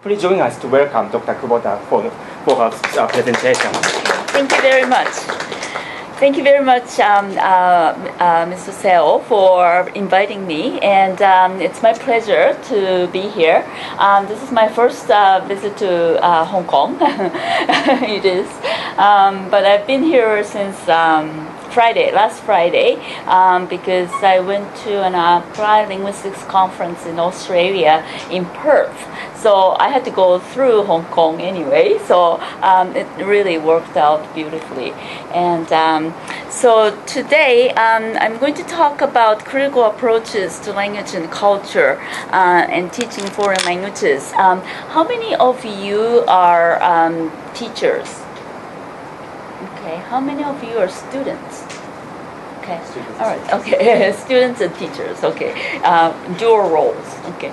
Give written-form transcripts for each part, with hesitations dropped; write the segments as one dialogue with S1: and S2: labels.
S1: Please join us to welcome Dr. Kubota for her presentation.
S2: Thank you very much. Thank you very much, Mr. Seo, for inviting me, and it's my pleasure to be here. This is my first visit to Hong Kong. It is, but I've been here since last Friday, because I went to an applied linguistics conference in Australia in Perth. So I had to go through Hong Kong anyway, so it really worked out beautifully. And so today I'm going to talk about critical approaches to language and culture and teaching foreign languages. How many of you are teachers? Okay, how many of you are students? Okay, all right, okay, students and teachers, okay, dual roles, okay.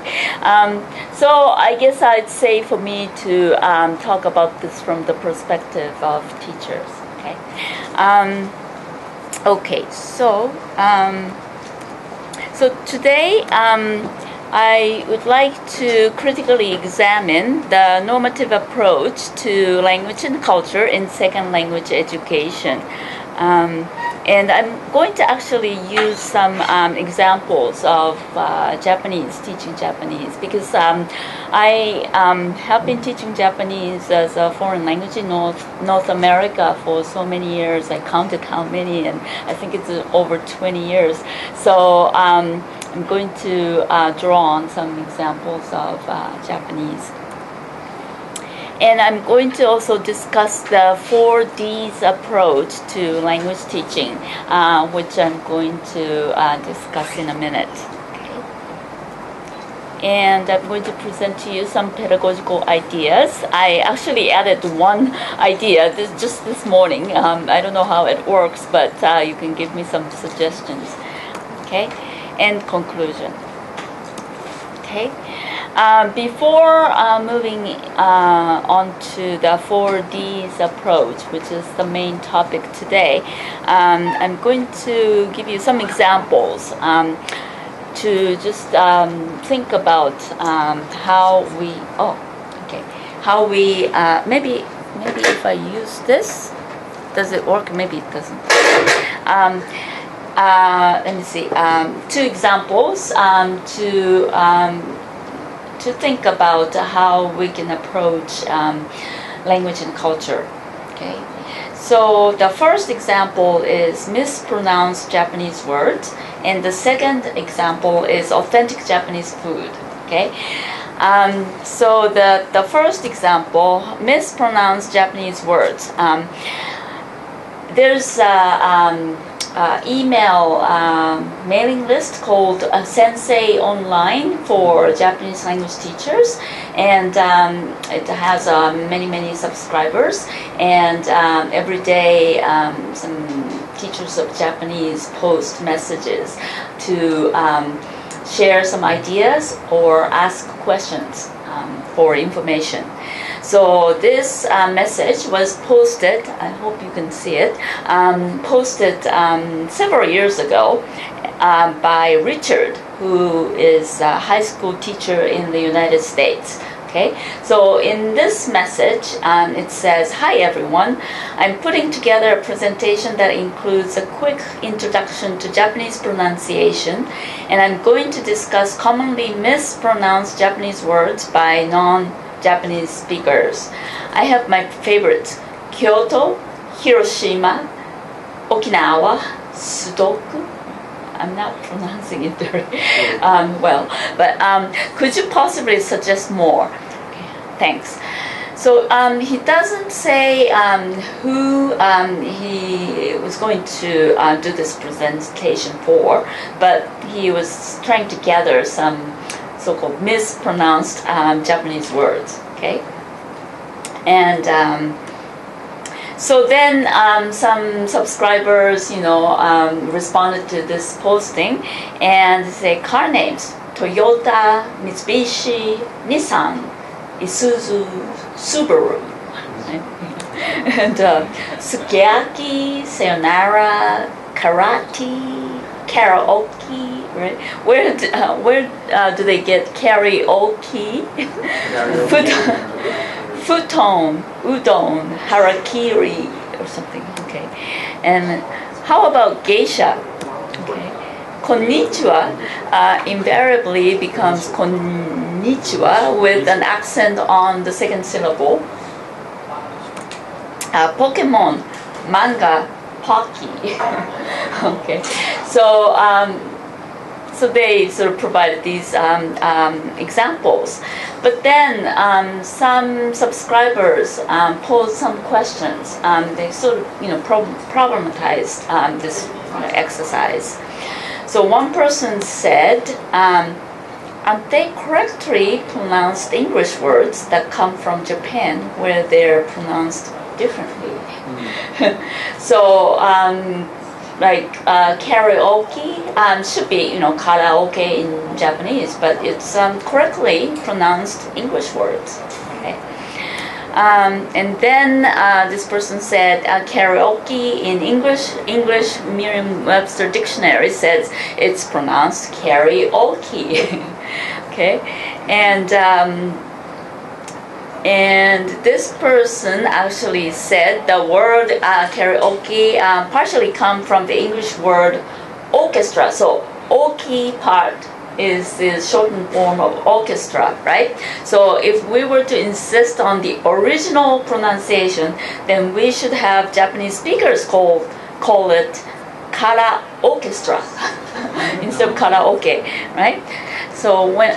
S2: So I guess I'd say for me to talk about this from the perspective of teachers, okay. Okay, so today I would like to critically examine the normative approach to language and culture in second language education. And I'm going to actually use some examples of Japanese, teaching Japanese, because I have been teaching Japanese as a foreign language in North America for so many years. I counted how many, and I think it's over 20 years. So I'm going to draw on some examples of Japanese. And I'm going to also discuss the 4Ds approach to language teaching, which I'm going to discuss in a minute. Okay. And I'm going to present to you some pedagogical ideas. I actually added one idea just this morning. I don't know how it works, but you can give me some suggestions. Okay. And conclusion. Okay. Before moving on to the 4Ds approach, which is the main topic today, I'm going to give you some examples to just think about how we maybe if I use this, does it work? Maybe it doesn't. Let me see. Two examples to think about how we can approach language and culture. Okay, so the first example is mispronounced Japanese words, and the second example is authentic Japanese food. Okay, so the first example, mispronounced Japanese words. There's email mailing list called Sensei Online for Japanese language teachers, and it has many subscribers, and every day some teachers of Japanese post messages to share some ideas or ask questions for information. So this message was posted, I hope you can see it, posted several years ago by Richard, who is a high school teacher in the United States. Okay, so in this message, it says, "Hi everyone, I'm putting together a presentation that includes a quick introduction to Japanese pronunciation, and I'm going to discuss commonly mispronounced Japanese words by non-Japanese speakers. I have my favorites: Kyoto, Hiroshima, Okinawa, Sudoku." I'm not pronouncing it very well, but could you possibly suggest more? Okay, thanks. So he doesn't say who he was going to do this presentation for, but he was trying to gather some so-called mispronounced Japanese words. Okay, and so then some subscribers, responded to this posting and say car names: Toyota, Mitsubishi, Nissan, Isuzu, Subaru. And sukiyaki, sayonara, karate, karaoke, right? Where do they get karaoke? Futon, udon, harakiri, or something. Okay, and how about geisha? Okay, konnichiwa invariably becomes konnichiwa with an accent on the second syllable. Pokemon, manga, Pocky. Okay, so so they sort of provided these examples, but then some subscribers posed some questions. They sort of problematized this exercise. So one person said, aren't they correctly pronounced English words that come from Japan where they're pronounced differently? So like karaoke should be karaoke in Japanese, but it's correctly pronounced English words. Okay. And then this person said karaoke in English Merriam-Webster dictionary says it's pronounced karaoke. Okay, and this person actually said the word karaoke partially come from the English word orchestra. So oki part is the shortened form of orchestra, right? So if we were to insist on the original pronunciation, then we should have Japanese speakers call it kara orchestra instead of karaoke, right? So when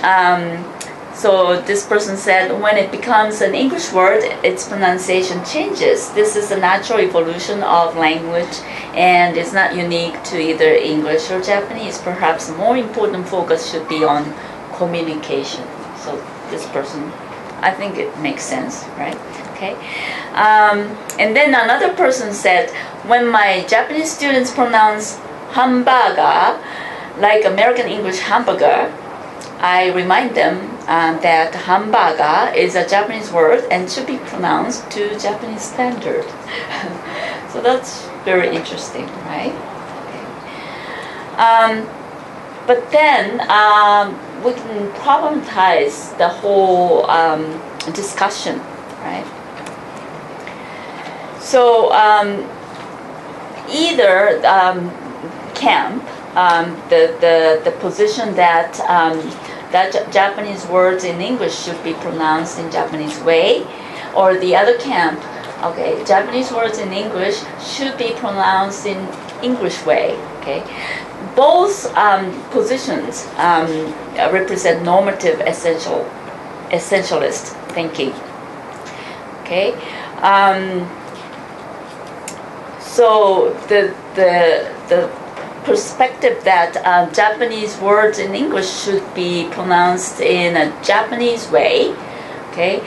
S2: so this person said when it becomes an English word, its pronunciation changes. This is a natural evolution of language and it's not unique to either English or Japanese. Perhaps the more important focus should be on communication. So this person, I think it makes sense, right? Okay. And then another person said, when my Japanese students pronounce hamburger like American English hamburger, I remind them that hamburger is a Japanese word and should be pronounced to Japanese standard. So that's very interesting, right? Okay. But then we can problematize the whole discussion, right? So either camp, the position that Japanese words in English should be pronounced in Japanese way, or the other camp, okay, Japanese words in English should be pronounced in English way. Okay, both positions represent normative essentialist thinking. Okay, so the perspective that Japanese words in English should be pronounced in a Japanese way, okay,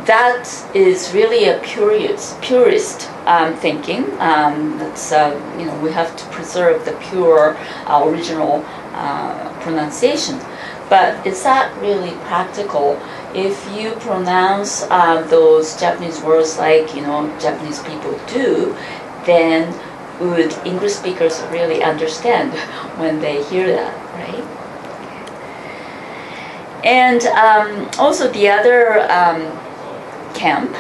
S2: that is really a purist thinking. That's we have to preserve the pure original pronunciation. But is that really practical? If you pronounce those Japanese words like Japanese people do, then would English speakers really understand when they hear that, right? And also the other camp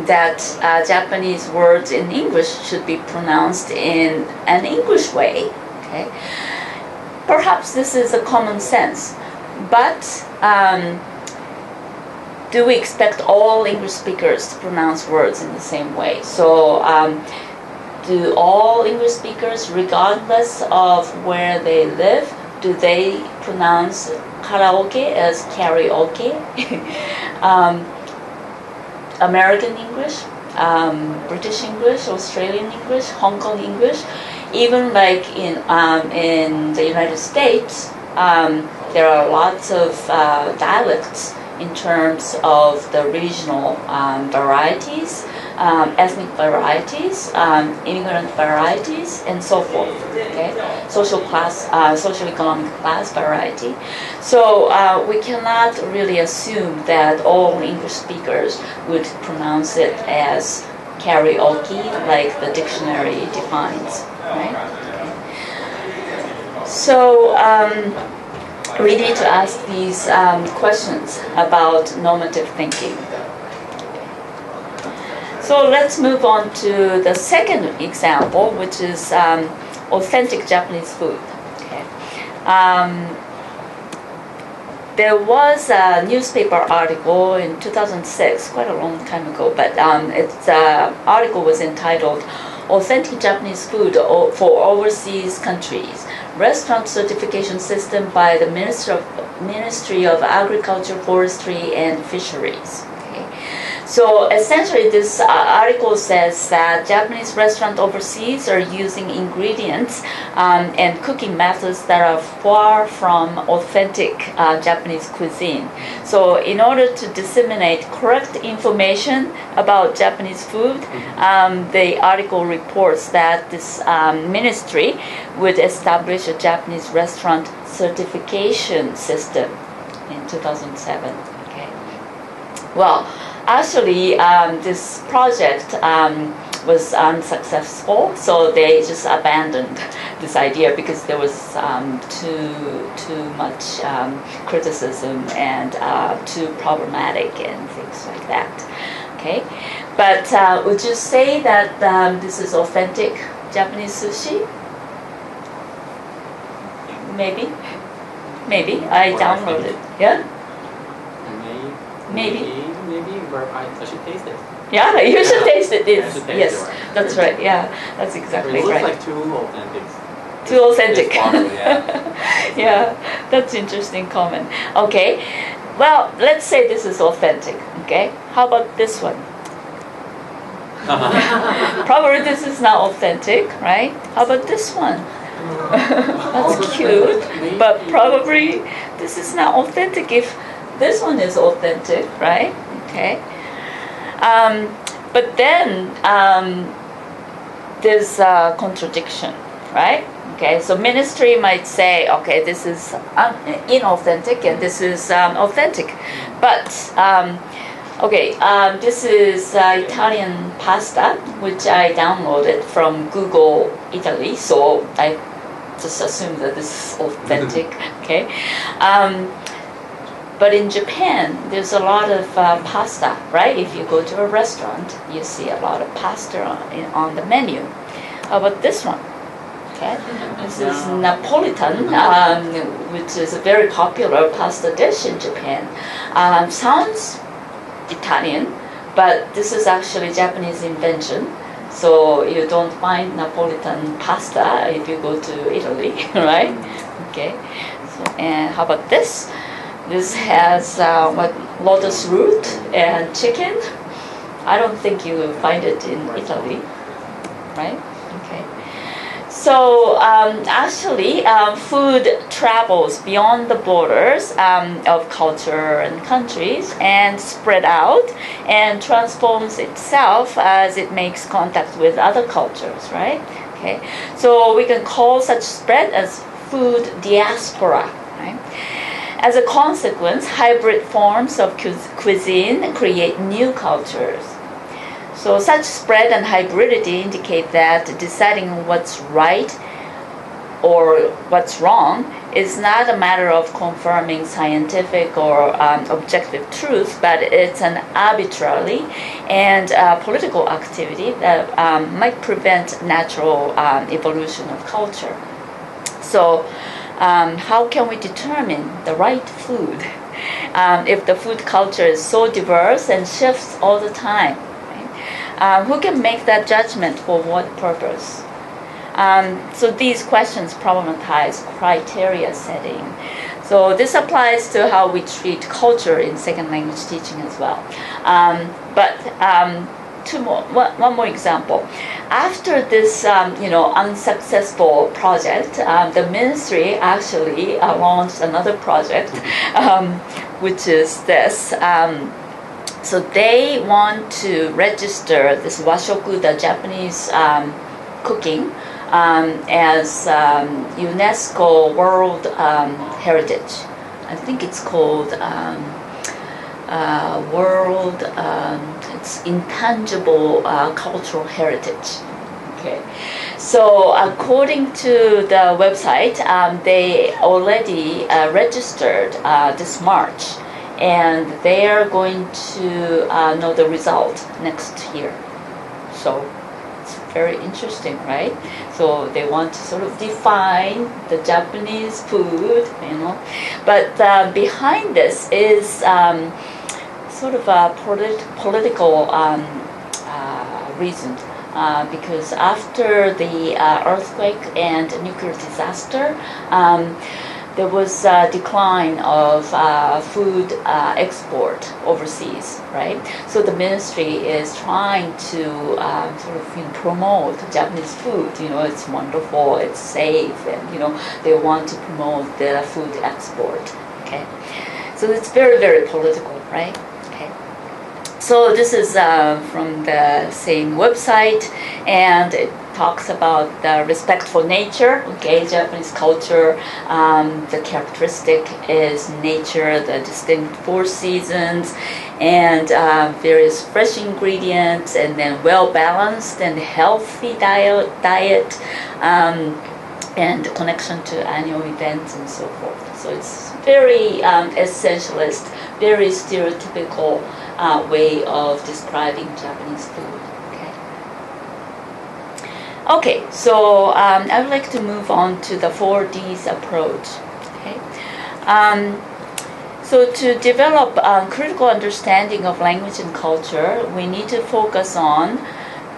S2: that Japanese words in English should be pronounced in an English way, okay? Perhaps this is a common sense, but do we expect all English speakers to pronounce words in the same way? So do all English speakers, regardless of where they live, do they pronounce karaoke as karaoke? American English, British English, Australian English, Hong Kong English, even like in the United States, there are lots of dialects in terms of the regional varieties, ethnic varieties, immigrant varieties, and so forth. Okay, socio-economic class variety. So we cannot really assume that all English speakers would pronounce it as karaoke, like the dictionary defines. Right? Okay. So we need to ask these questions about normative thinking. So let's move on to the second example, which is authentic Japanese food. Okay. There was a newspaper article in 2006, quite a long time ago, but its article was entitled "Authentic Japanese Food for Overseas Countries: Restaurant Certification System by the Ministry of Agriculture, Forestry, and Fisheries." So essentially, this article says that Japanese restaurants overseas are using ingredients and cooking methods that are far from authentic Japanese cuisine. So in order to disseminate correct information about Japanese food, the article reports that this ministry would establish a Japanese restaurant certification system in 2007. Okay. Well, actually, this project was unsuccessful, so they just abandoned this idea because there was too much criticism and too problematic and things like that. Okay, but would you say that this is authentic Japanese sushi? Maybe. I downloaded. Yeah. Maybe, but I should taste it. Yeah, you should taste it. Yes, that's right. Yeah, that's exactly right.
S3: It looks like too authentic.
S2: Too authentic.
S3: Yeah.
S2: Yeah, that's interesting comment. Okay, well, let's say this is authentic. Okay, how about this one? Probably this is not authentic, right? How about this one? That's cute, but probably this is not authentic if this one is authentic, right? Okay. But then there's a contradiction, right? Okay, so ministry might say, okay, this is inauthentic and this is authentic. But, this is Italian pasta, which I downloaded from Google Italy, so I just assume that this is authentic, okay? But in Japan, there's a lot of pasta, right? If you go to a restaurant, you see a lot of pasta on the menu. How about this one? Okay, this is Napolitan, which is a very popular pasta dish in Japan. Sounds Italian, but this is actually Japanese invention. So you don't find Napolitan pasta if you go to Italy, right? Okay. So, and how about this? This has lotus root and chicken. I don't think you will find it in Italy, right? Okay. So actually, food travels beyond the borders of culture and countries and spread out and transforms itself as it makes contact with other cultures, right? Okay. So we can call such spread as food diaspora, right? As a consequence, hybrid forms of cuisine create new cultures. So such spread and hybridity indicate that deciding what's right or what's wrong is not a matter of confirming scientific or objective truth, but it's an arbitrary and political activity that might prevent natural evolution of culture. So how can we determine the right food if the food culture is so diverse and shifts all the time? Right? Who can make that judgment for what purpose? So these questions problematize criteria setting. So this applies to how we treat culture in second language teaching as well. One more example. After this, unsuccessful project, the ministry actually launched another project, which is this. So they want to register this washoku, the Japanese cooking, as UNESCO World Heritage. I think it's called it's intangible cultural heritage. Okay, So according to the website, they already registered this March, and they are going to know the result next year. So it's very interesting, right? So they want to sort of define the Japanese food, But behind this is sort of a political reason. Because after the earthquake and nuclear disaster, there was a decline of food export overseas, right? So the ministry is trying to sort of promote Japanese food. It's wonderful, it's safe, and they want to promote the food export. Okay, so it's very, very political, right? Okay. So this is from the same website, and it talks about the respect for nature. Okay, Japanese culture, the characteristic is nature, the distinct four seasons, and various fresh ingredients, and then well-balanced and healthy diet, and connection to annual events and so forth. So it's very essentialist, very stereotypical way of describing Japanese food. Okay, so I would like to move on to the 4Ds approach. Okay, so to develop critical understanding of language and culture, we need to focus on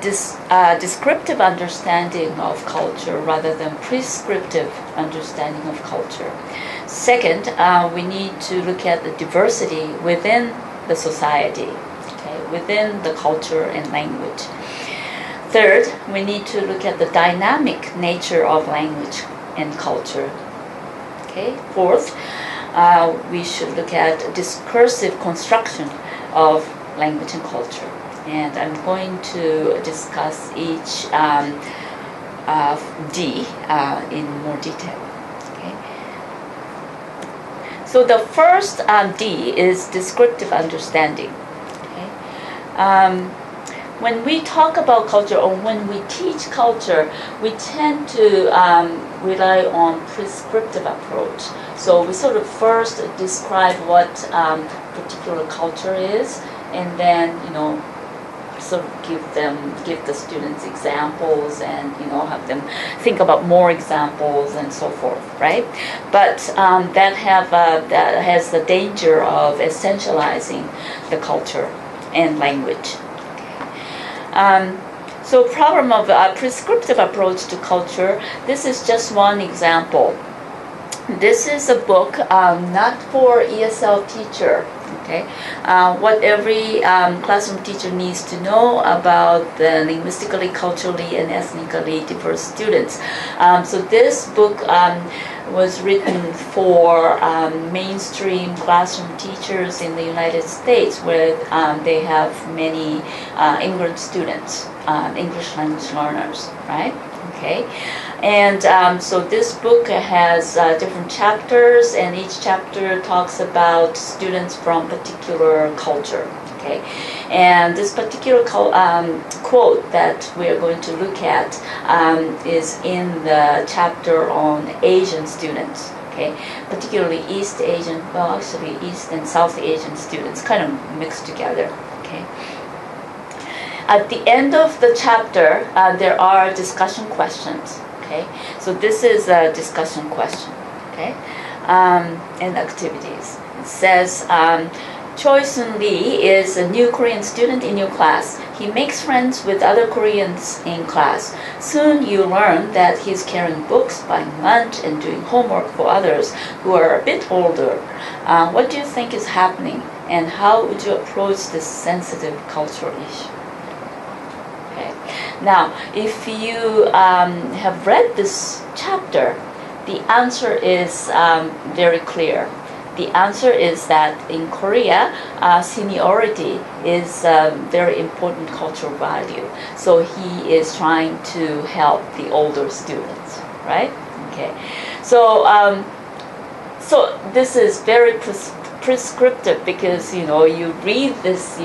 S2: descriptive understanding of culture rather than prescriptive understanding of culture. Second, we need to look at the diversity within the society, within the culture and language. Third, we need to look at the dynamic nature of language and culture. Okay. Fourth, we should look at discursive construction of language and culture. And I'm going to discuss each D in more detail. Okay. So the first D is descriptive understanding. Okay. When we talk about culture, or when we teach culture, we tend to rely on prescriptive approach. So we sort of first describe what particular culture is, and then sort of give the students examples, and have them think about more examples and so forth, right? But that has the danger of essentializing the culture and language. So problem of a prescriptive approach to culture, this is just one example. This is a book not for ESL teacher. Okay, what every classroom teacher needs to know about the linguistically, culturally, and ethnically diverse students. So this book was written for mainstream classroom teachers in the United States, where they have many immigrant students, English language learners, right? Okay, and so this book has different chapters, and each chapter talks about students from particular culture. Okay, and this particular quote that we are going to look at is in the chapter on Asian students. Okay, particularly East Asian, well, actually East and South Asian students, kind of mixed together. Okay. At the end of the chapter, there are discussion questions. Okay, so this is a discussion question. Okay, and activities. It says, Choi Soon Lee is a new Korean student in your class. He makes friends with other Koreans in class. Soon you learn that he's carrying books, buying lunch, and doing homework for others who are a bit older. What do you think is happening, and how would you approach this sensitive cultural issue? Now, if you have read this chapter, the answer is very clear. The answer is that in Korea, seniority is a very important cultural value. So he is trying to help the older students, right? Okay. So, so this is very prescriptive because you read this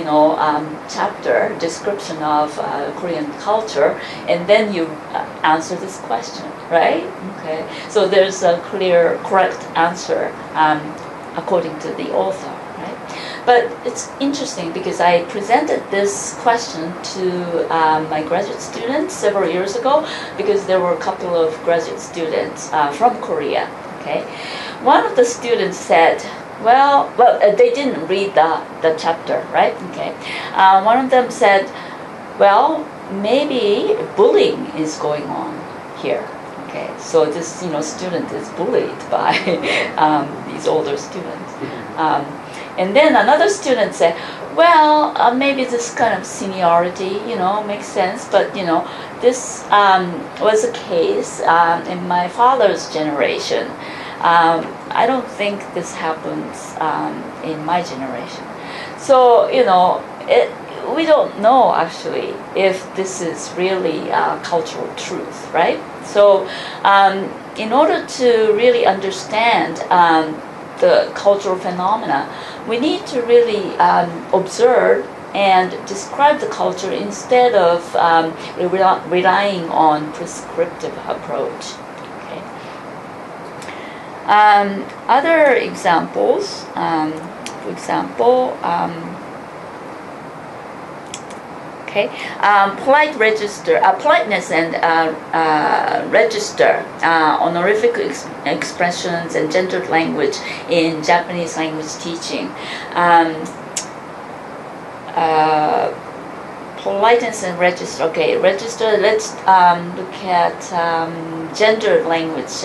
S2: chapter description of Korean culture, and then you answer this question, right? Okay, so there's a clear, correct answer according to the author, right? But it's interesting because I presented this question to my graduate students several years ago because there were a couple of graduate students from Korea. Okay, one of the students said, well, they didn't read the chapter, right? Okay, one of them said, well, maybe bullying is going on here. Okay, so this student is bullied by these older students, and then another student said, well, maybe this kind of seniority, makes sense, but this was a case in my father's generation. I don't think this happens in my generation. So, we don't know actually if this is really cultural truth, right? So, in order to really understand the cultural phenomena, we need to really observe and describe the culture instead of relying on prescriptive approach. Okay. Other examples, for example, politeness and register, honorific expressions and gendered language in Japanese language teaching. Politeness and register. Okay, register. Let's look at gendered language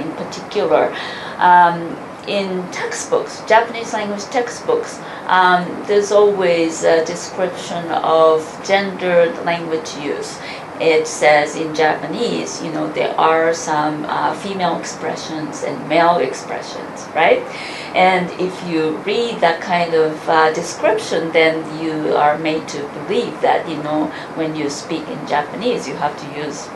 S2: in particular. In textbooks, Japanese language textbooks, there's always a description of gendered language use. It says in Japanese, there are some female expressions and male expressions, right? And if you read that kind of description, then you are made to believe that, when you speak in Japanese, you have to use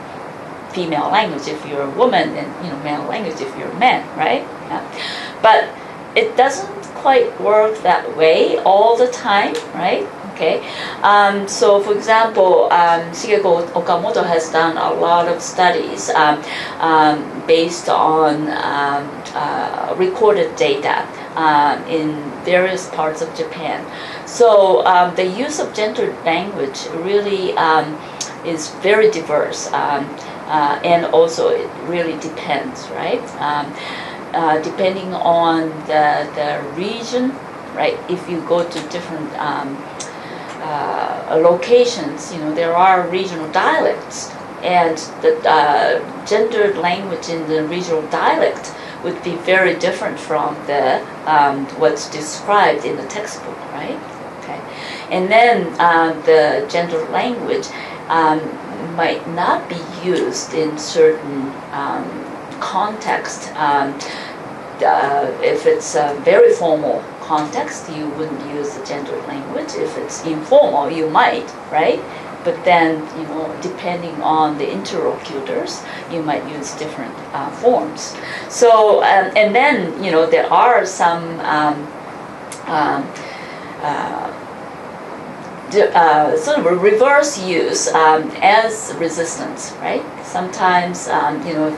S2: female language if you're a woman, and male language if you're a man, right? Yeah. But it doesn't quite work that way all the time, right? Okay. So, for example, Shigeko Okamoto has done a lot of studies based on recorded data in various parts of Japan. So, the use of gendered language really is very diverse. And also it really depends, right? Depending on the region, right? If you go to different locations, there are regional dialects, and the gendered language in the regional dialect would be very different from the what's described in the textbook, right? Okay, and then the gendered language might not be used in certain context. If it's a very formal context, you wouldn't use the gendered language. If it's informal, you might, right? But then, depending on the interlocutors, you might use different forms. So, and then, there are some sort of a reverse use as resistance, right? Sometimes,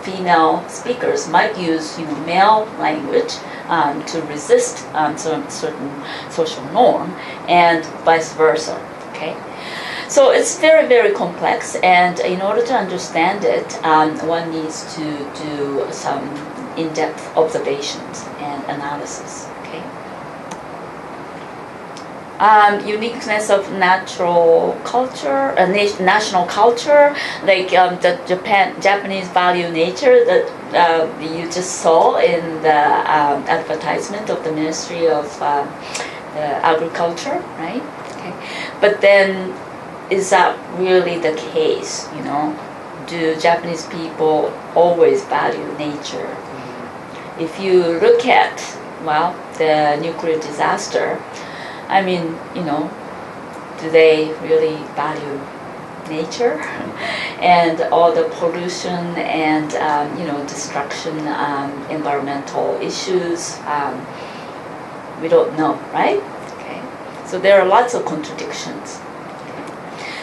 S2: female speakers might use, male language to resist some certain social norm, and vice versa, okay? So it's very, very complex, and in order to understand it, one needs to do some in-depth observations and analysis, okay? Uniqueness of natural culture, national culture, like the Japanese value nature that you just saw in the advertisement of the Ministry of Agriculture, right? Okay, but then is that really the case? Do Japanese people always value nature? If you look at the nuclear disaster, I mean, do they really value nature and all the pollution and destruction, environmental issues? We don't know, right? Okay. So there are lots of contradictions.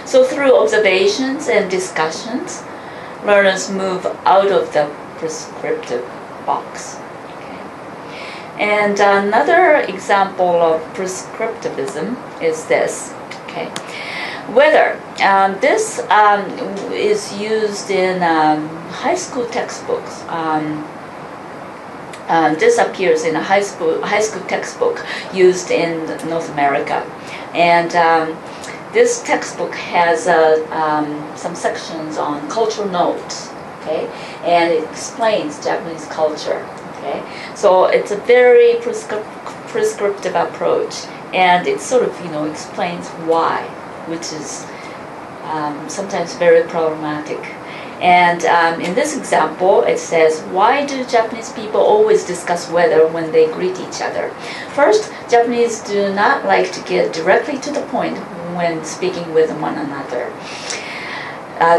S2: So through observations and discussions, learners move out of the prescriptive box. Okay. And another example of prescriptivism is this. Okay. Whether this is used in high school textbooks. This appears in a high school textbook used in North America, and this textbook has some sections on cultural notes, okay, and it explains Japanese culture, okay. So it's a very prescriptive approach, and it sort of explains why, which is sometimes very problematic. And in this example, it says, why do Japanese people always discuss weather when they greet each other? First, Japanese do not like to get directly to the point when speaking with one another.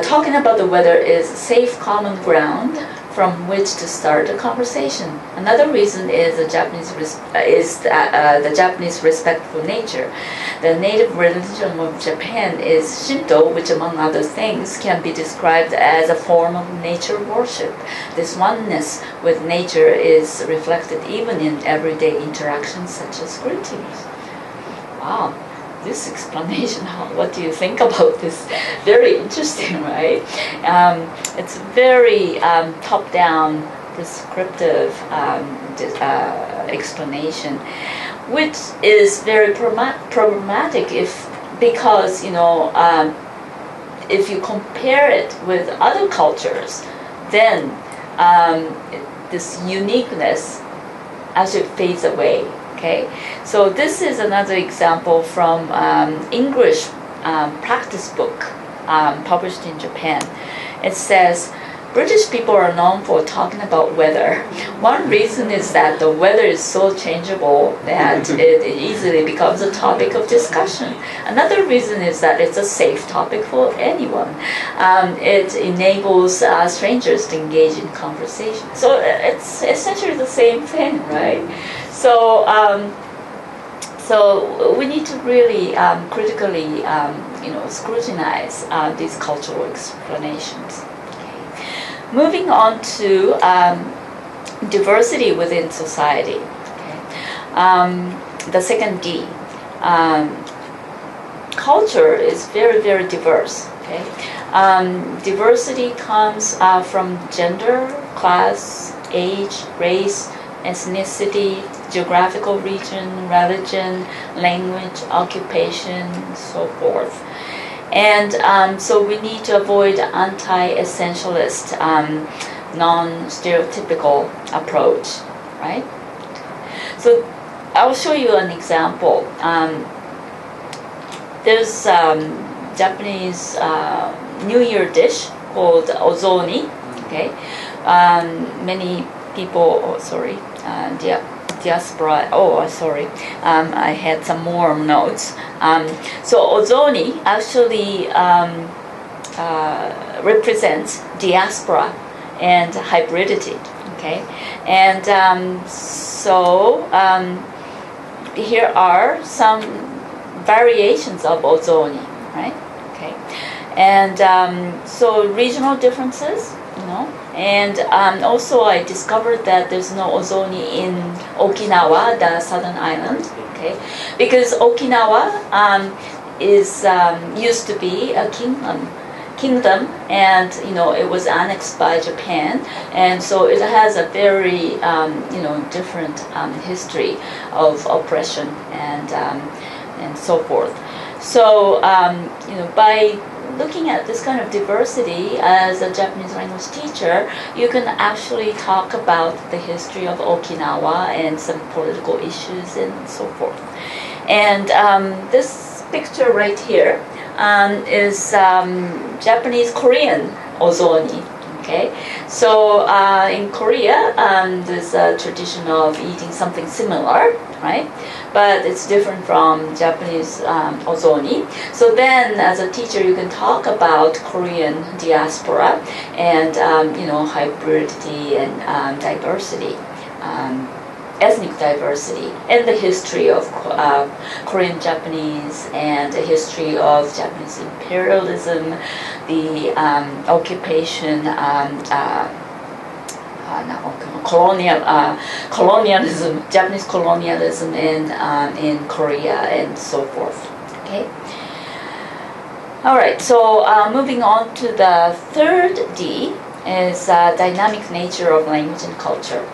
S2: Talking about the weather is safe common ground from which to start a conversation. Another reason is the Japanese respect for nature. The native religion of Japan is Shinto, which among other things can be described as a form of nature worship. This oneness with nature is reflected even in everyday interactions such as greetings. Wow. This explanation, what do you think about this? Very interesting, right? It's very top-down, prescriptive explanation, which is very problematic because if you compare it with other cultures, then this uniqueness actually fades away. Okay, so this is another example from English practice book published in Japan. It says, British people are known for talking about weather. One reason is that the weather is so changeable that it easily becomes a topic of discussion. Another reason is that it's a safe topic for anyone. It enables strangers to engage in conversation. So it's essentially the same thing, right? So, so we need to really critically, scrutinize these cultural explanations. Moving on to diversity within society. Okay. The second D. Culture is very, very diverse. Okay. Diversity comes from gender, class, age, race, ethnicity, geographical region, religion, language, occupation, so forth. And so we need to avoid anti-essentialist, non-stereotypical approach, right? So I'll show you an example. There's Japanese New Year dish called ozoni. Okay, many people. Diaspora. I had some more notes. So ozoni actually represents diaspora and hybridity. Okay, and here are some variations of ozoni, right? Okay, and so regional differences, and also I discovered that there's no ozoni in Okinawa, the southern island, okay, because Okinawa is used to be a kingdom, and it was annexed by Japan, and so it has a very different history of oppression and so forth. So by looking at this kind of diversity as a Japanese language teacher, you can actually talk about the history of Okinawa and some political issues and so forth. And this picture right here is Japanese Korean ozoni. Okay, so in Korea, there's a tradition of eating something similar, right? But it's different from Japanese ozoni. So then, as a teacher, you can talk about Korean diaspora and hybridity and diversity. ethnic diversity and the history of Korean Japanese and the history of Japanese imperialism, the occupation, colonialism, Japanese colonialism in Korea and so forth. Okay. All right. So moving on to the third D is dynamic nature of language and culture.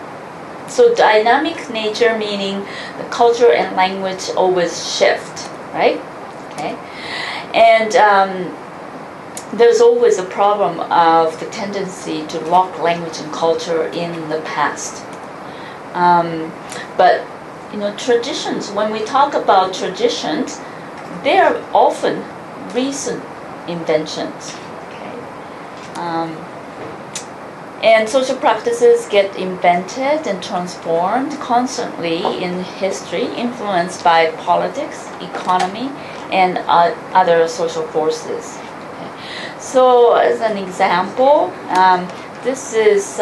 S2: So dynamic nature meaning the culture and language always shift, right? Okay. And there's always a problem of the tendency to lock language and culture in the past. But traditions, when we talk about traditions, they are often recent inventions. Okay. And social practices get invented and transformed constantly in history, influenced by politics, economy, and other social forces. Okay. So, as an example, this is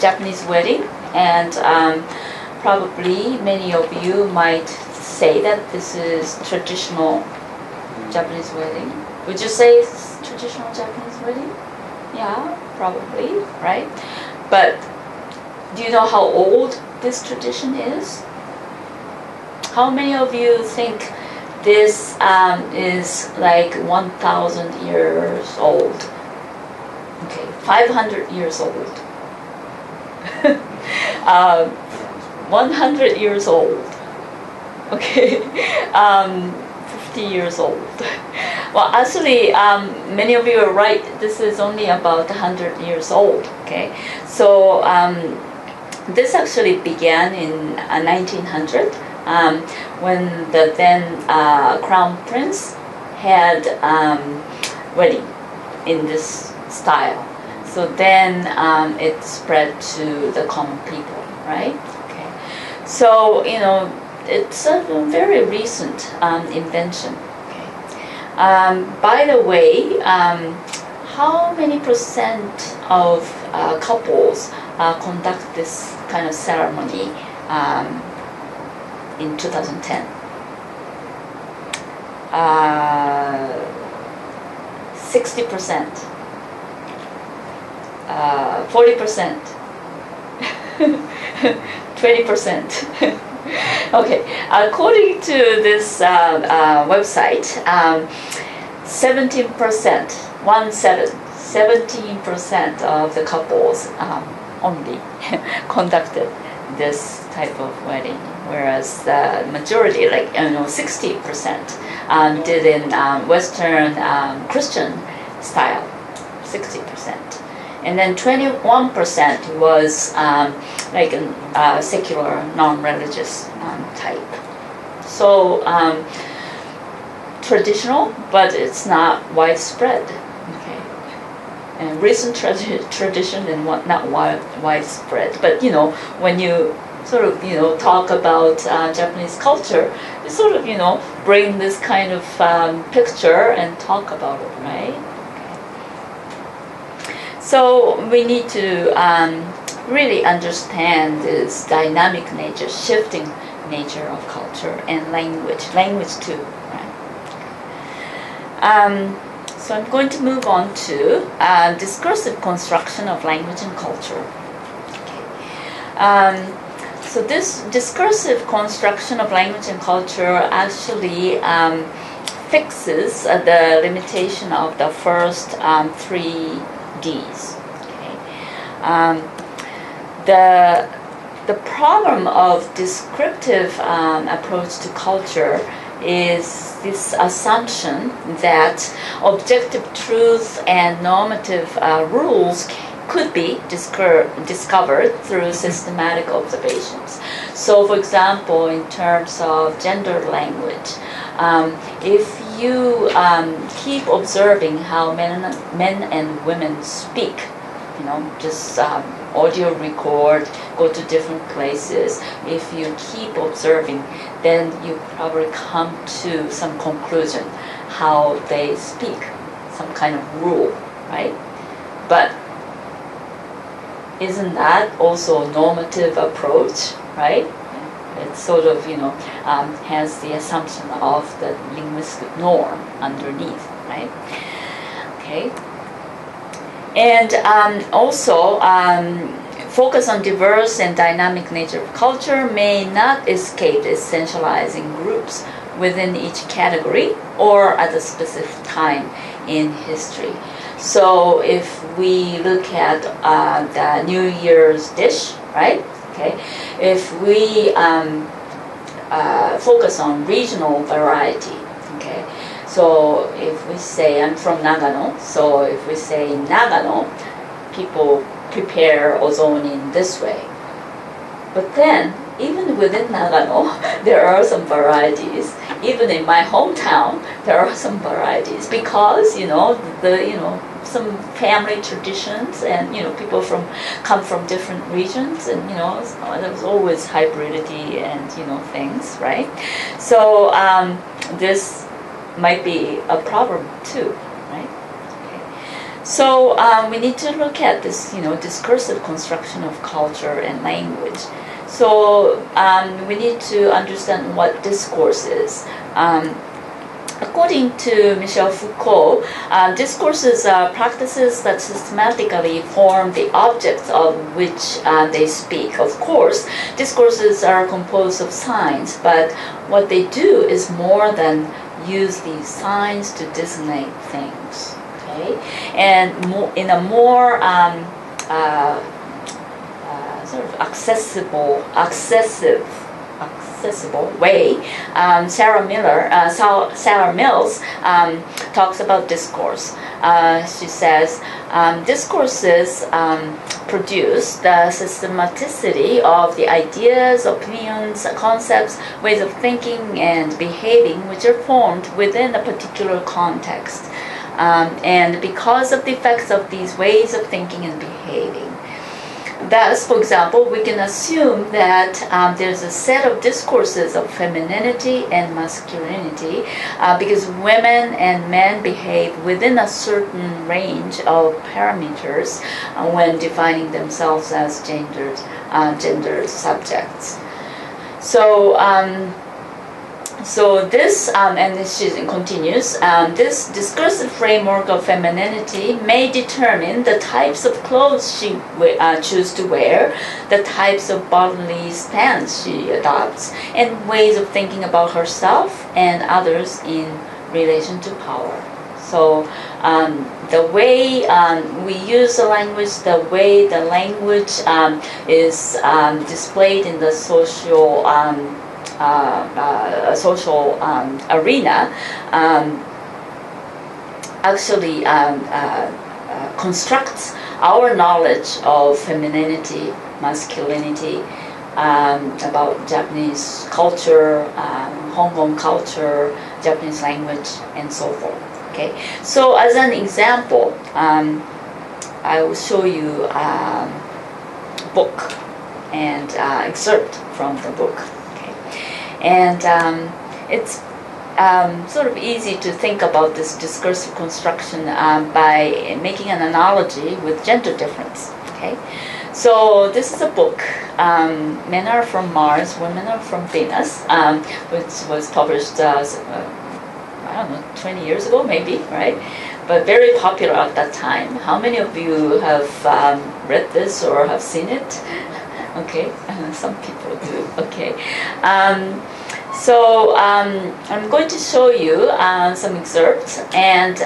S2: Japanese wedding, and probably many of you might say that this is traditional Japanese wedding. Would you say it's traditional Japanese wedding? Yeah, probably, right? But do you know how old this tradition is? How many of you think this is like 1,000 years old? Okay, 500 years old. 100 years old. Okay, 50 years old. Well, actually, many of you are right. This is only about 100 years old. Okay, so this actually began in 1900 when the then Crown Prince had wedding in this style. So then it spread to the common people, right? Okay, so it's a very recent invention. Okay. By the way, how many percent of couples conduct this kind of ceremony in 2010? 60%, 40%, 20%. Okay, according to this website, 17% of the couples only conducted this type of wedding, whereas the majority, 60%, did in Western Christian style, 60%. And then 21% was secular, non-religious type. So traditional, but it's not widespread. Okay, and recent tradition and not widespread. But when you sort of talk about Japanese culture, you sort of bring this kind of picture and talk about it, right? So we need to really understand this dynamic nature, shifting nature of culture and language too. Right? So I'm going to move on to discursive construction of language and culture. Okay. So this discursive construction of language and culture actually fixes the limitation of the first three D's. Okay. The problem of descriptive approach to culture is this assumption that objective truth and normative rules could be discovered through systematic observations. So, for example, in terms of gender language, if you keep observing how men and women speak, just audio record, go to different places. If you keep observing, then you probably come to some conclusion how they speak, some kind of rule, right? But isn't that also a normative approach, right? It sort of, has the assumption of the linguistic norm underneath, right? Okay. And also, focus on diverse and dynamic nature of culture may not escape essentializing groups within each category or at a specific time in history. So if we look at the New Year's dish, right? Okay, if we focus on regional variety, okay, so if we say, I'm from Nagano, so if we say Nagano, people prepare ozoni in this way. But then, even within Nagano, there are some varieties. Even in my hometown, there are some varieties because, some family traditions and, people come from different regions and, there's always hybridity and, things, right? So this might be a problem too, right? Okay. So we need to look at this, discursive construction of culture and language. So we need to understand what discourse is. According to Michel Foucault, discourses are practices that systematically form the objects of which they speak. Of course, discourses are composed of signs, but what they do is more than use these signs to designate things. Okay, and in a more sort of accessible way, Sarah Mills talks about discourse. She says, discourses produce the systematicity of the ideas, opinions, concepts, ways of thinking and behaving which are formed within a particular context. And because of the effects of these ways of thinking and behaving. Thus, for example, we can assume that there's a set of discourses of femininity and masculinity because women and men behave within a certain range of parameters when defining themselves as gendered subjects. So this, and she continues, this discursive framework of femininity may determine the types of clothes she chooses to wear, the types of bodily stance she adopts, and ways of thinking about herself and others in relation to power. So the way we use the language, the way the language is displayed in the social arena actually constructs our knowledge of femininity, masculinity, about Japanese culture, Hong Kong culture, Japanese language, and so forth. Okay, so as an example, I will show you a book and excerpt from the book. And it's sort of easy to think about this discursive construction by making an analogy with gender difference. Okay, so this is a book, Men Are From Mars, Women Are From Venus, which was published, 20 years ago maybe, right? But very popular at that time. How many of you have read this or have seen it? Okay, some people do. Okay, so I'm going to show you some excerpts, and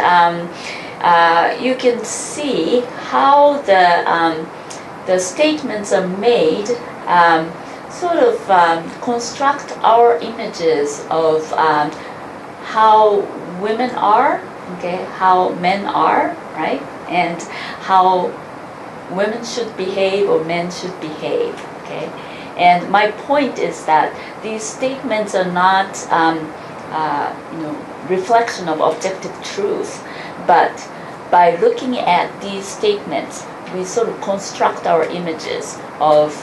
S2: you can see how the statements are made, sort of construct our images of how women are, okay, how men are, right, and how women should behave or men should behave, okay? And my point is that these statements are not, reflection of objective truth, but by looking at these statements, we sort of construct our images of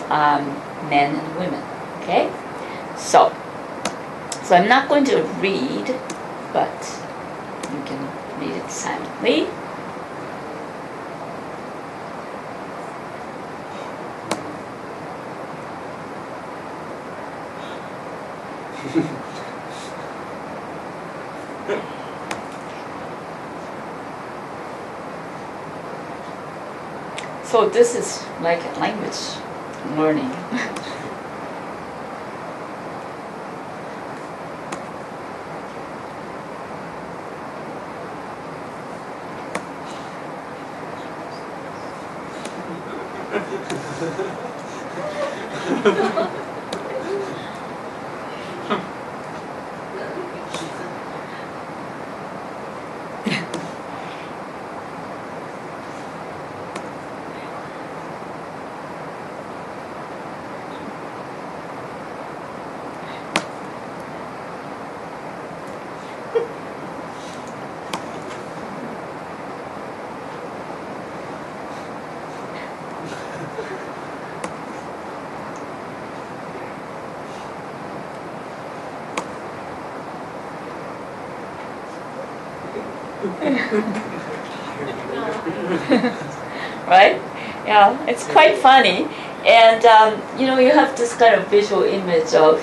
S2: men and women, okay? So I'm not going to read, but you can read it silently. So this is like language learning. Right? Yeah, it's quite funny. And, you have this kind of visual image of,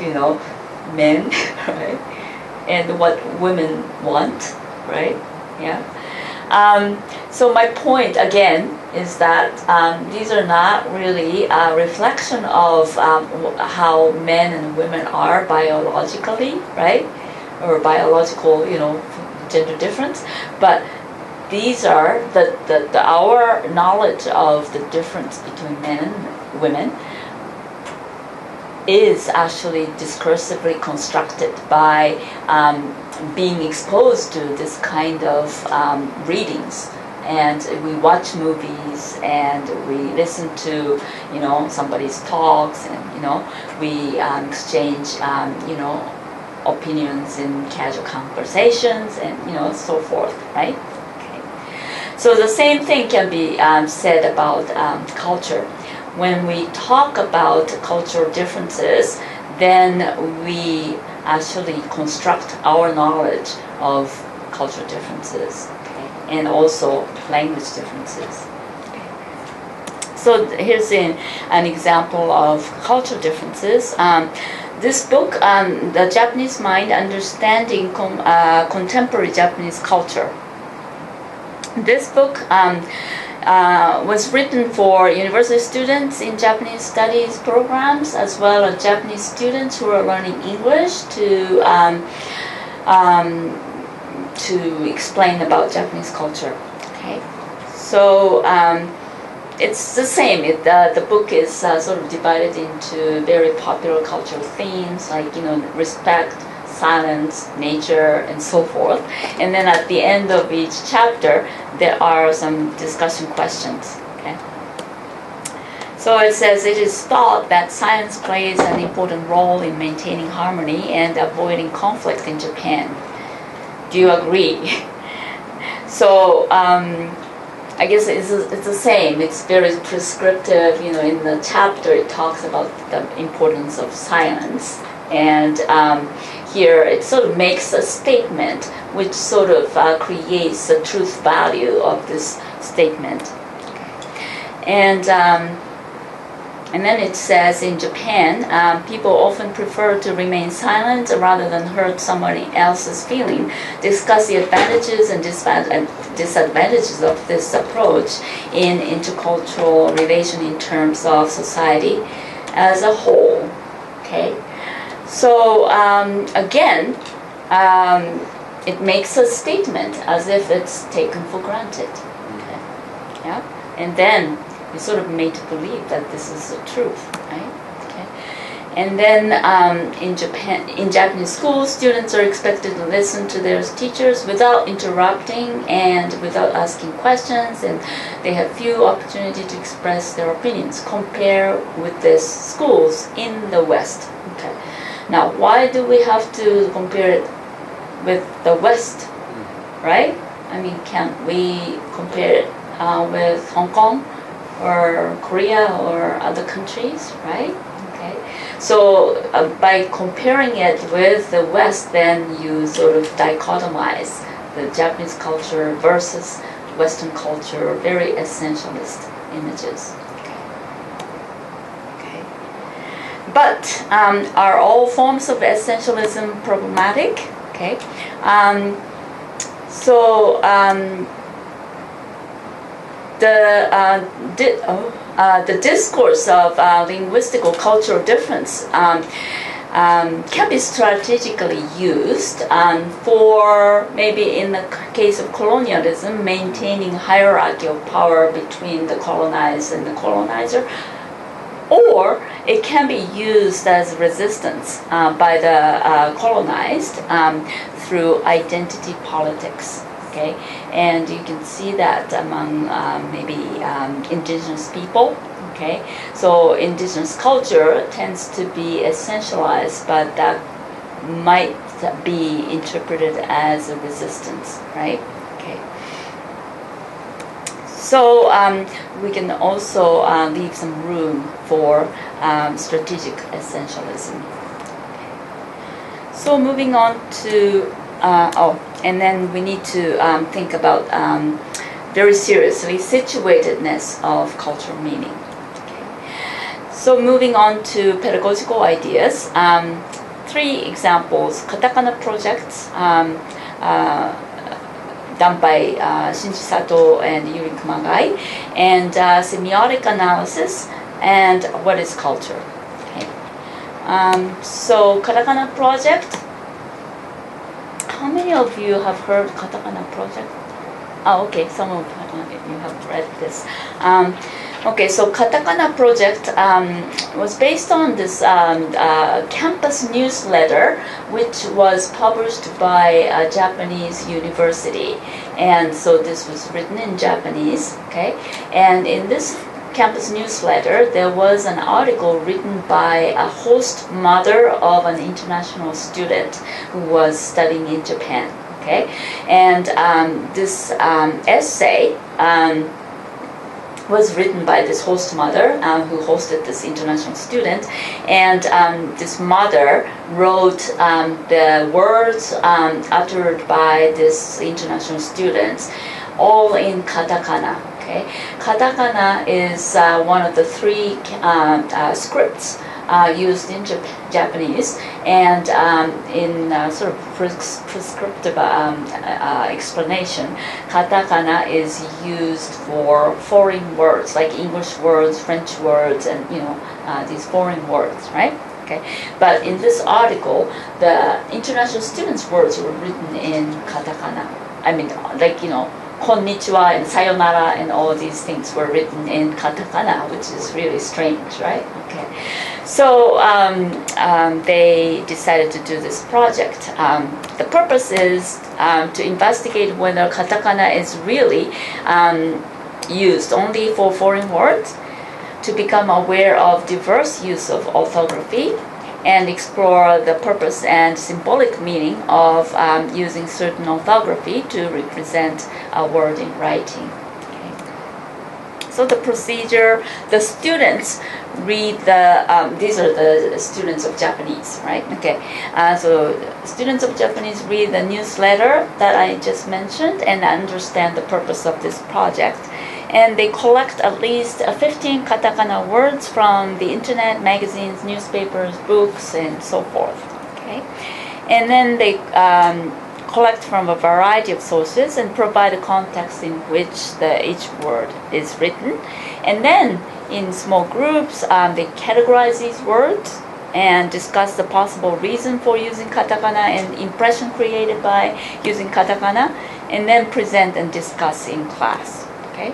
S2: men, right? And what women want, right? Yeah. So my point, again, is that these are not really a reflection of how men and women are biologically, right? Or biological, gender difference. But these are our knowledge of the difference between men and women is actually discursively constructed by being exposed to this kind of readings. And we watch movies and we listen to, somebody's talks, and, we exchange, opinions in casual conversations and, so forth, right? Okay. So the same thing can be said about culture. When we talk about cultural differences, then we actually construct our knowledge of cultural differences, okay, and also language differences. Okay. So here's an example of cultural differences. This book, The Japanese Mind, Understanding Contemporary Japanese Culture. This book was written for university students in Japanese studies programs, as well as Japanese students who are learning English to explain about Japanese culture. Okay, so it's the same. The book is sort of divided into very popular cultural themes like respect, silence, nature, and so forth. And then at the end of each chapter, there are some discussion questions. Okay. So it says, it is thought that silence plays an important role in maintaining harmony and avoiding conflict in Japan. Do you agree? So I guess it's the same. It's very prescriptive. In the chapter it talks about the importance of silence. And here it sort of makes a statement which sort of creates the truth value of this statement. And then it says in Japan, people often prefer to remain silent rather than hurt someone else's feeling. Discuss the advantages and disadvantages of this approach in intercultural relation in terms of society as a whole. Okay. So again, it makes a statement as if it's taken for granted. Okay. Yeah, and then you're sort of made to believe that this is the truth, right? Okay. And then in Japanese schools, students are expected to listen to their teachers without interrupting and without asking questions, and they have few opportunities to express their opinions. Compare with the schools in the West. Okay. Now, why do we have to compare it with the West, right? I mean, can't we compare it with Hong Kong or Korea or other countries, right? Okay. So by comparing it with the West, then you sort of dichotomize the Japanese culture versus Western culture, very essentialist images. But are all forms of essentialism problematic? Okay. So the discourse of linguistic or cultural difference can be strategically used for, maybe in the case of colonialism, maintaining hierarchy of power between the colonized and the colonizer, or it can be used as resistance by the colonized through identity politics. Okay, and you can see that among maybe indigenous people. Okay, so indigenous culture tends to be essentialized, but that might be interpreted as a resistance, right? Okay. So we can also leave some room for strategic essentialism. Okay. So moving on to and then we need to think about very seriously situatedness of cultural meaning. So moving on to pedagogical ideas, 3 examples: katakana projects done by Shinji Sato and Yuri Kumagai, and semiotic analysis, and what is culture. Okay. So katakana project. How many of you have heard katakana project? Oh, okay, some of you have read this. Okay, so katakana project was based on this campus newsletter, which was published by a Japanese university, and so this was written in Japanese. Okay, and in this campus newsletter, there was an article written by a host mother of an international student who was studying in Japan. Okay, and this essay was written by this host mother who hosted this international student, and this mother wrote the words uttered by this international student all in katakana. Okay, katakana is one of the 3 scripts used in Japanese, and in sort of prescriptive explanation, katakana is used for foreign words like English words, French words, and these foreign words, right? Okay, but in this article, the international students' words were written in katakana. I mean, like konnichiwa and sayonara and all these things were written in katakana, which is really strange, right? Okay, so they decided to do this project. The purpose is to investigate whether katakana is really used only for foreign words, to become aware of diverse use of orthography, and explore the purpose and symbolic meaning of using certain orthography to represent a word in writing. Okay. So the procedure, the students read these are the students of Japanese, right? Okay, so students of Japanese read the newsletter that I just mentioned and understand the purpose of this project. And they collect at least 15 katakana words from the internet, magazines, newspapers, books, and so forth. Okay, and then they collect from a variety of sources and provide a context in which each word is written. And then in small groups, they categorize these words and discuss the possible reason for using katakana and impression created by using katakana, and then present and discuss in class. Okay.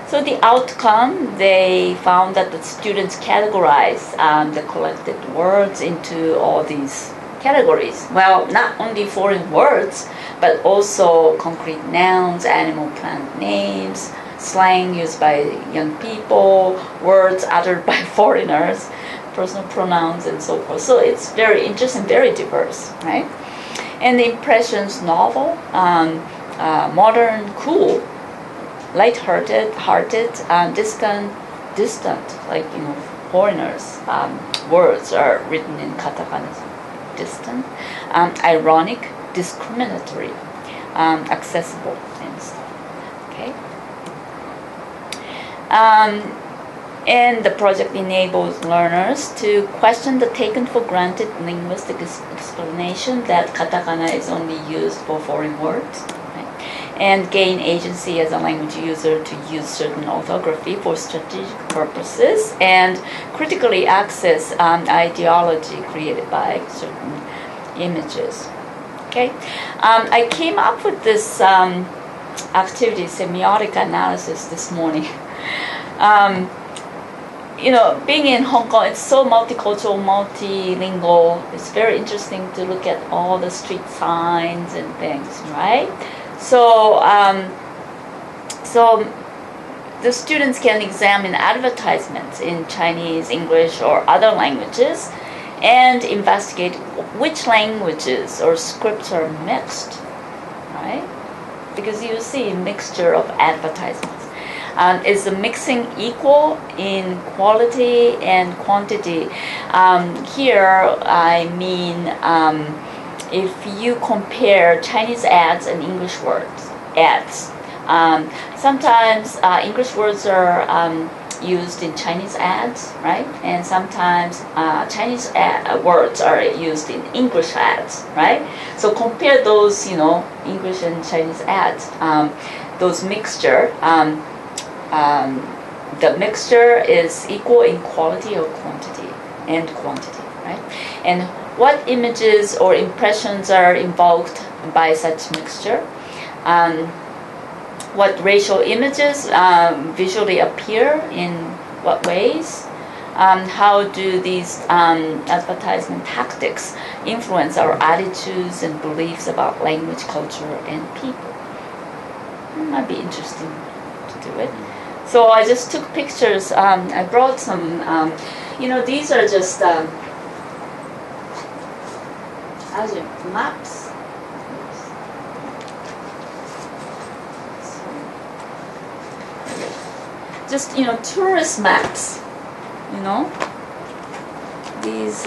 S2: So the outcome, they found that the students categorize the collected words into all these categories. Well, not only foreign words, but also concrete nouns, animal, plant names, slang used by young people, words uttered by foreigners, personal pronouns, and so forth. So it's very interesting, very diverse, right? And the impressions, novel, modern, cool, light-hearted, distant, like foreigners. Words are written in katakana. Distant, ironic, discriminatory, accessible, and stuff. Okay. And the project enables learners to question the taken for granted linguistic explanation that katakana is only used for foreign words. Right? and gain agency as a language user to use certain orthography for strategic purposes, and critically access ideology created by certain images. Okay, I came up with this activity, semiotic analysis, this morning. Being in Hong Kong, it's so multicultural, multilingual. It's very interesting to look at all the street signs and things, right? So the students can examine advertisements in Chinese, English, or other languages and investigate which languages or scripts are mixed, right? Because you see a mixture of advertisements. Is the mixing equal in quality and quantity? Here I mean if you compare Chinese ads and English ads. Sometimes English words are used in Chinese ads, right? And sometimes Chinese words are used in English ads, right? So compare those, English and Chinese ads. Those mixture. The mixture is equal in quality or quantity, right? And what images or impressions are invoked by such mixture? What racial images visually appear in what ways? How do these advertisement tactics influence our attitudes and beliefs about language, culture, and people? It might be interesting to do it. So I just took pictures. I brought some, these are just maps. Just, tourist maps, These,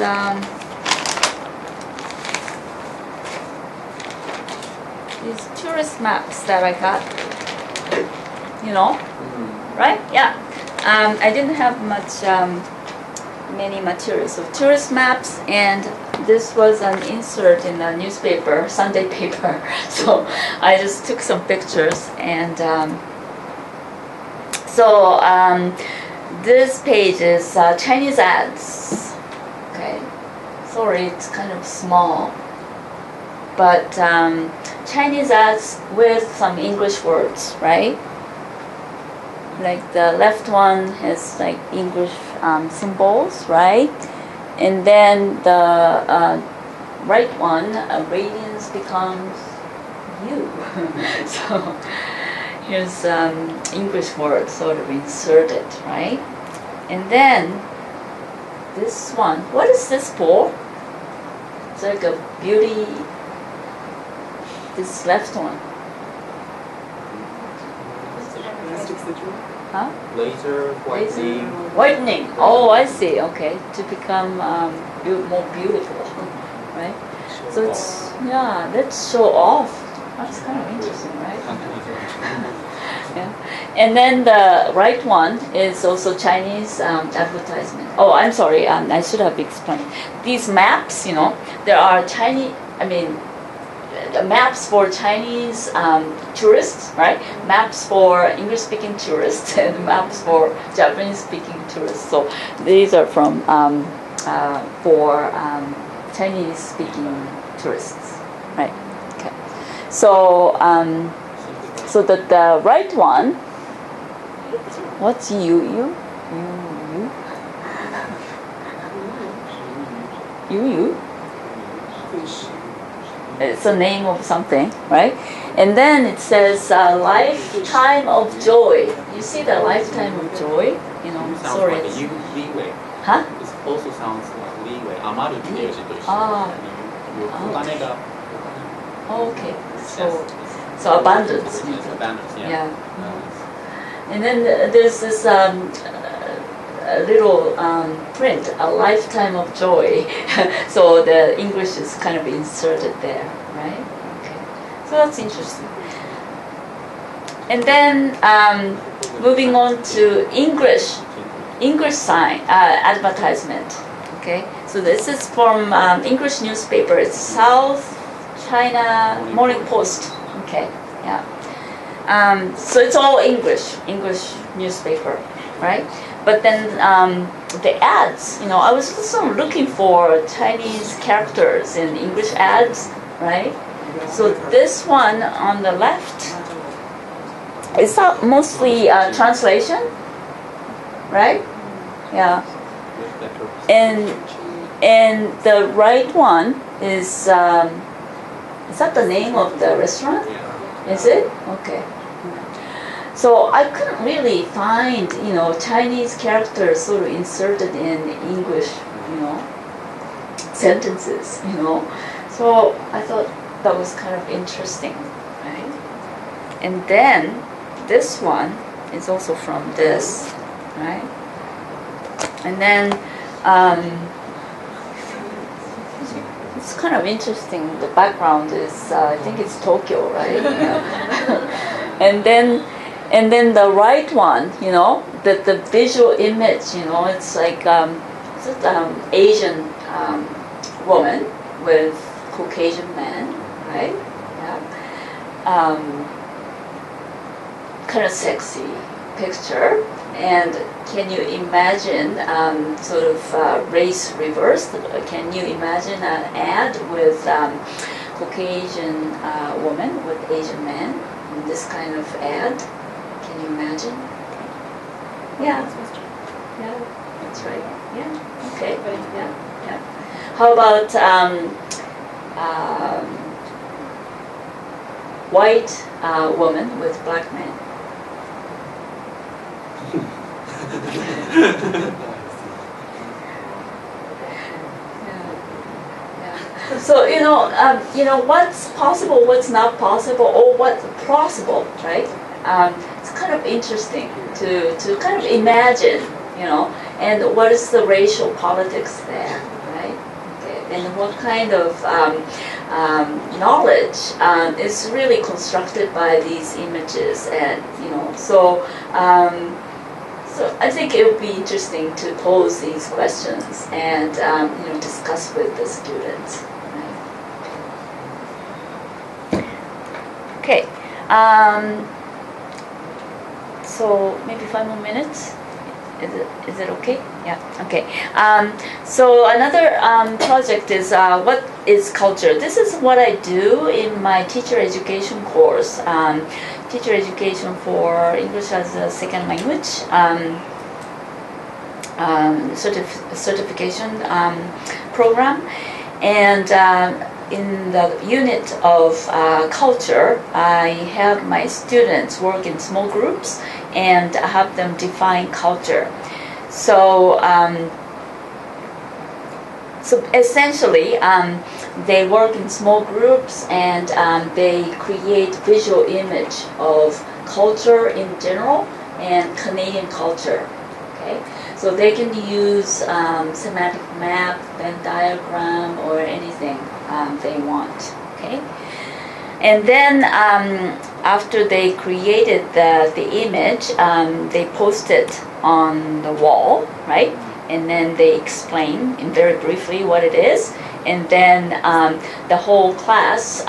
S2: these tourist maps that I got, right? Yeah. I didn't have many materials. So tourist maps, and this was an insert in a newspaper, Sunday paper. So I just took some pictures, and this page is Chinese ads. Okay. Sorry, it's kind of small, but Chinese ads with some English words, right? Like the left one has like English symbols, right? And then the right one, radiance becomes you. So here's English word sort of inserted, right? And then this one, what is this for? It's like a beauty, this left one. Huh?
S3: Laser whitening.
S2: Whitening. Oh, I see. Okay, to become more beautiful, right? So it's let's show off. That's kind of interesting, right? Yeah. And then the right one is also Chinese advertisement. Oh, I'm sorry. I should have explained. These maps, there are Chinese. The maps for Chinese tourists, right? Maps for English-speaking tourists and maps for Japanese-speaking tourists. So these are from for Chinese-speaking tourists, right? Okay. So so the right one. What's you? It's a name of something, right? And then it says lifetime of joy. You see the lifetime of joy? Sorry.
S3: Like leeway.
S2: Huh?
S3: It also sounds like leeway. 余るっていう字と一緒。お金が。
S2: Okay. So abundance.
S3: Abundance, yeah.
S2: Yeah. And then there's this little print, a lifetime of joy. So the English is kind of inserted there, right? Okay. So that's interesting. And then moving on to English sign advertisement. Okay. So this is from English newspaper. It's South China Morning Post. Okay. Yeah. So it's all English newspaper, right? But then the ads, I was also looking for Chinese characters in English ads, right? So this one on the left is mostly translation, right? Yeah. And the right one is that the name of the restaurant? Is it? Okay. So I couldn't really find, Chinese characters sort of inserted in English, sentences, So I thought that was kind of interesting, right? And then this one is also from this, right? And then it's kind of interesting. The background is, I think it's Tokyo, right? and then the right one, the visual image, it's like it's Asian woman with Caucasian man, right? Yeah. Kind of sexy picture. And can you imagine sort of race reversed? Can you imagine an ad with Caucasian woman with Asian man in this kind of ad? Can you imagine? Yeah. Yeah, that's right. Yeah. Okay. Yeah. Yeah. How about white woman with black man? So what's possible, what's not possible, or what's possible, right? It's kind of interesting to kind of imagine, and what is the racial politics there, right? Okay. And what kind of knowledge is really constructed by these images, and so. So I think it would be interesting to pose these questions and discuss with the students. Right? Okay. So maybe 5 more minutes. Is it okay? Yeah. Okay. So another project is what is culture. This is what I do in my teacher education course. Teacher education for English as a second language certification program, and in the unit of culture, I have my students work in small groups and have them define culture. So essentially, they work in small groups and they create visual image of culture in general and Canadian culture. Okay, so they can use semantic map, Venn diagram, or anything they want. Okay, and then after they created the image, they post it on the wall, right? And then they explain in very briefly what it is, and then the whole class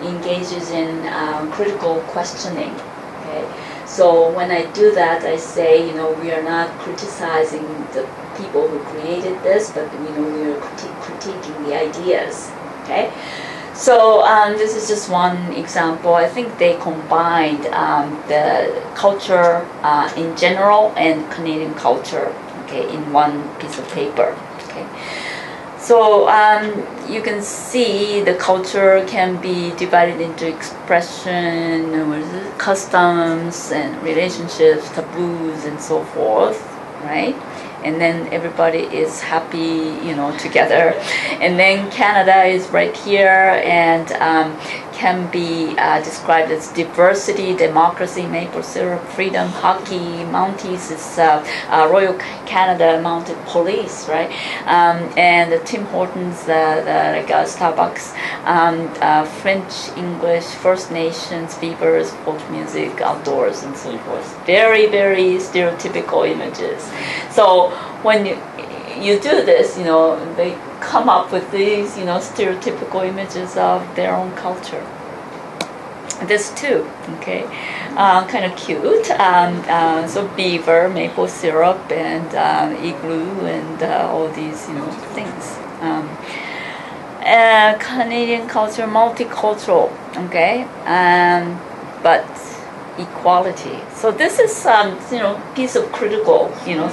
S2: engages in critical questioning. Okay, so when I do that, I say, we are not criticizing the people who created this, but we are critiquing the ideas. Okay, so this is just one example. I think they combined the culture in general and Canadian culture. Okay, in one piece of paper. Okay, so you can see the culture can be divided into expression, customs, and relationships, taboos, and so forth, right? And then everybody is happy, together. And then Canada is right here and can be described as diversity, democracy, maple syrup, freedom, hockey, Mounties is Royal Canada Mounted Police, right? And the Tim Hortons, Starbucks, French, English, First Nations, beavers, folk music, outdoors, and so forth. Very, very stereotypical images. So when you do this, they come up with these, stereotypical images of their own culture. this too, okay, kind of cute. So beaver, maple syrup, and igloo, and all these, things. Canadian culture, multicultural, okay, but equality. So this is piece of critical,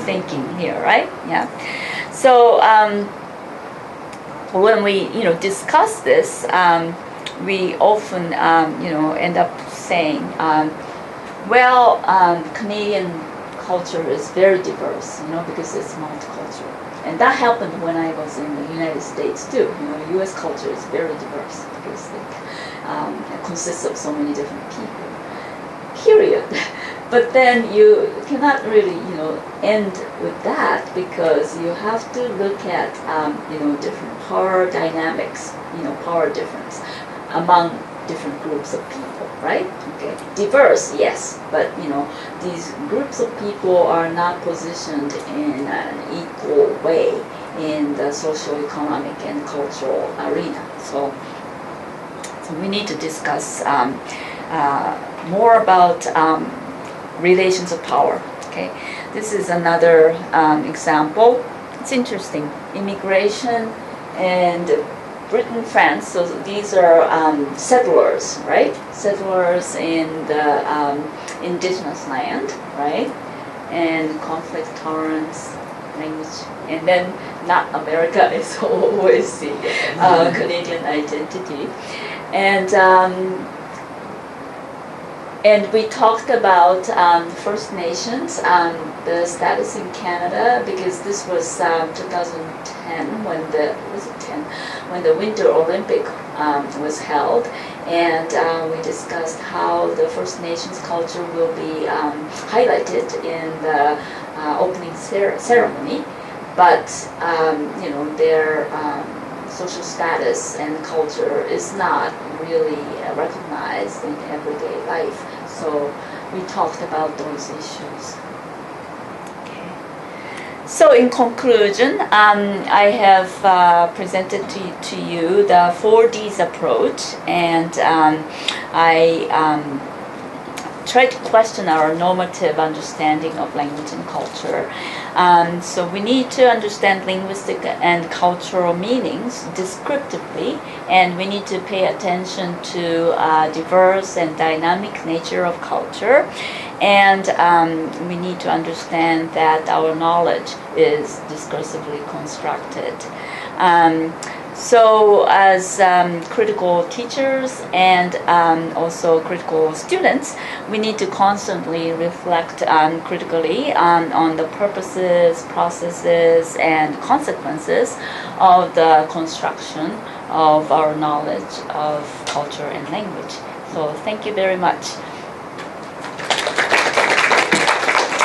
S2: thinking here, right? Yeah. So when we, discuss this, we often, end up saying, Canadian culture is very diverse, because it's multicultural. And that happened when I was in the United States too. U.S. culture is very diverse because it consists of so many different people. Period. But then you cannot really, end with that, because you have to look at, different power dynamics, power difference among different groups of people, right? Okay, diverse, yes, but these groups of people are not positioned in an equal way in the socio-economic and cultural arena. So we need to discuss more about relations of power. Okay, this is another example. It's interesting. Immigration and Britain, France. So these are settlers, right? Settlers in the indigenous land, right? And conflict tolerance, language, and then not America is always the Canadian identity, and we talked about First Nations, the status in Canada, because this was 2010 when the Winter Olympic was held, and we discussed how the First Nations culture will be highlighted in the opening ceremony, but their social status and culture is not really recognized in everyday life. So we talked about those issues. Okay. So in conclusion, I have presented to you the 4Ds approach, and I try to question our normative understanding of language and culture. So we need to understand linguistic and cultural meanings descriptively, and we need to pay attention to diverse and dynamic nature of culture, and we need to understand that our knowledge is discursively constructed. So as critical teachers and also critical students, we need to constantly reflect critically on the purposes, processes, and consequences of the construction of our knowledge of culture and language. So thank you very much.